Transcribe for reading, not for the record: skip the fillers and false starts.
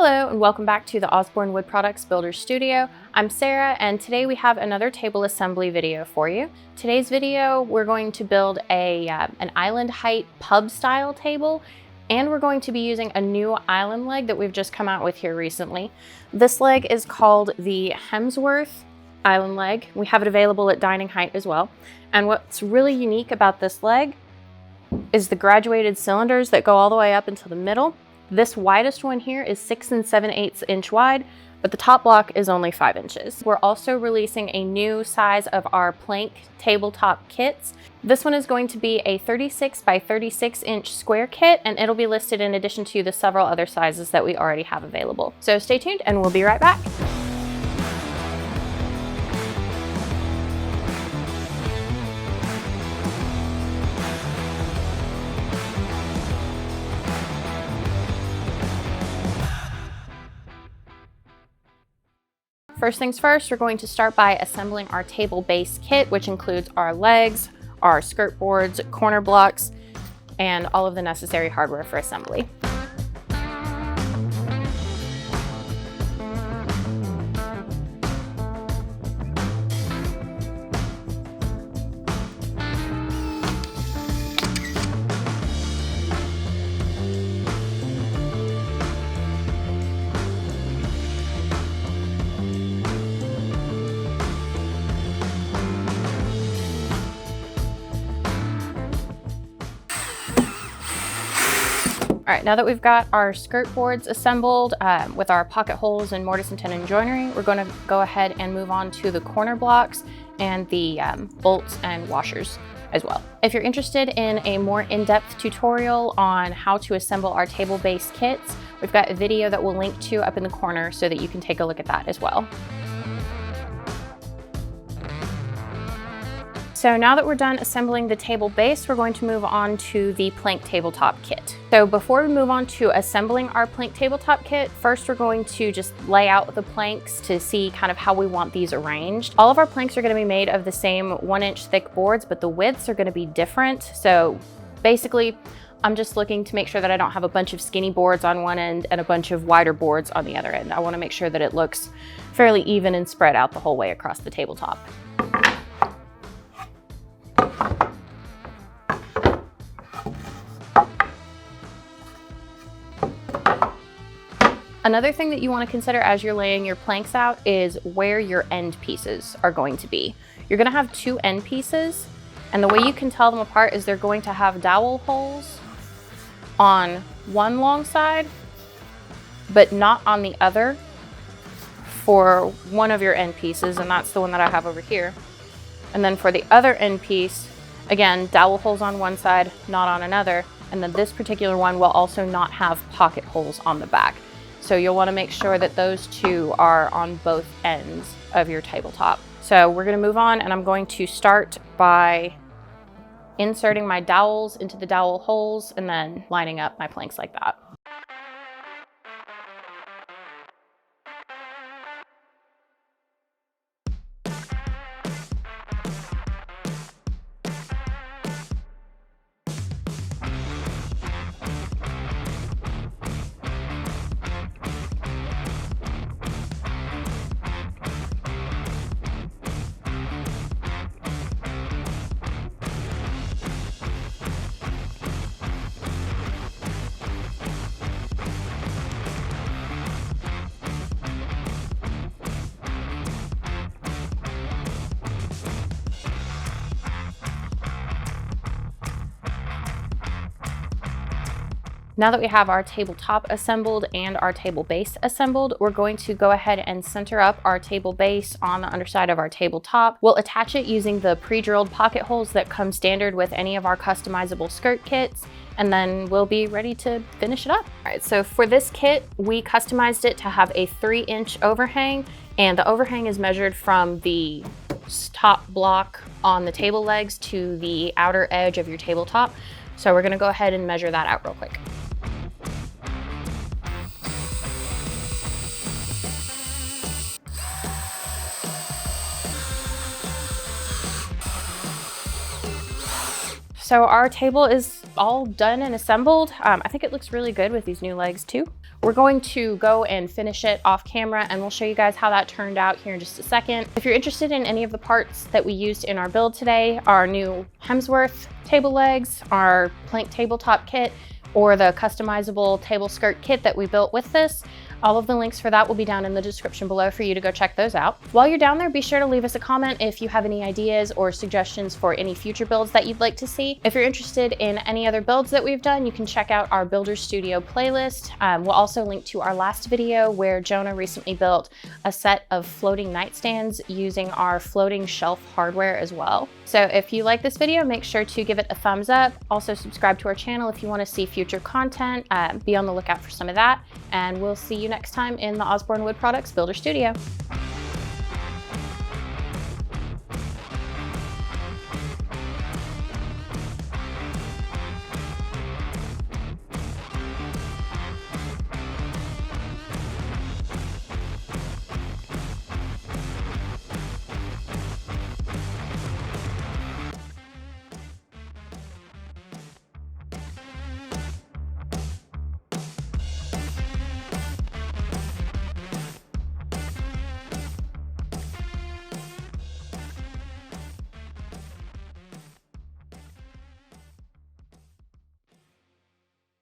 Hello and welcome back to the Osborne Wood Products Builder Studio. I'm Sarah and today we have another table assembly video for you. Today's video we're going to build an island height pub style table, and we're going to be using a new island leg that we've just come out with here recently. This leg is called the Hemsworth island leg. We have it available at dining height as well. And what's really unique about this leg is the graduated cylinders that go all the way up until the middle. This widest one here is 6 7/8 inch wide, but the top block is only 5 inches. We're also releasing a new size of our plank tabletop kits. This one is going to be a 36 by 36 inch square kit, and it'll be listed in addition to the several other sizes that we already have available. So stay tuned and we'll be right back. First things first, we're going to start by assembling our table base kit, which includes our legs, our skirt boards, corner blocks, and all of the necessary hardware for assembly. All right, now that we've got our skirt boards assembled with our pocket holes and mortise and tenon joinery, we're going to go ahead and move on to the corner blocks and the bolts and washers as well. If you're interested in a more in-depth tutorial on how to assemble our table base kits, we've got a video that we'll link to up in the corner so that you can take a look at that as well. So now that we're done assembling the table base, we're going to move on to the plank tabletop kit. So before we move on to assembling our plank tabletop kit, first we're going to just lay out the planks to see kind of how we want these arranged. All of our planks are going to be made of the same 1 inch thick boards, but the widths are going to be different. So basically, I'm just looking to make sure that I don't have a bunch of skinny boards on one end and a bunch of wider boards on the other end. I want to make sure that it looks fairly even and spread out the whole way across the tabletop. Another thing that you want to consider as you're laying your planks out is where your end pieces are going to be. You're going to have 2 end pieces, and the way you can tell them apart is they're going to have dowel holes on one long side, but not on the other for one of your end pieces, and that's the one that I have over here. And then for the other end piece, again, dowel holes on one side, not on another, and then this particular one will also not have pocket holes on the back. So you'll want to make sure that those 2 are on both ends of your tabletop. So we're going to move on, and I'm going to start by inserting my dowels into the dowel holes and then lining up my planks like that. Now that we have our tabletop assembled and our table base assembled, we're going to go ahead and center up our table base on the underside of our tabletop. We'll attach it using the pre-drilled pocket holes that come standard with any of our customizable skirt kits, and then we'll be ready to finish it up. All right, so for this kit, we customized it to have a 3 inch overhang, and the overhang is measured from the top block on the table legs to the outer edge of your tabletop. So we're gonna go ahead and measure that out real quick. So our table is all done and assembled. I think it looks really good with these new legs too. We're going to go and finish it off camera, and we'll show you guys how that turned out here in just a second. If you're interested in any of the parts that we used in our build today, our new Hemsworth table legs, our plank tabletop kit, or the customizable table skirt kit that we built with this, all of the links for that will be down in the description below for you to go check those out. While you're down there, be sure to leave us a comment if you have any ideas or suggestions for any future builds that you'd like to see. If you're interested in any other builds that we've done, you can check out our Builder Studio playlist. We'll also link to our last video where Jonah recently built a set of floating nightstands using our floating shelf hardware as well. So if you like this video, make sure to give it a thumbs up. Also subscribe to our channel if you want to see future content. Be on the lookout for some of that, and we'll see you next time in the Osborne Wood Products Builder Studio.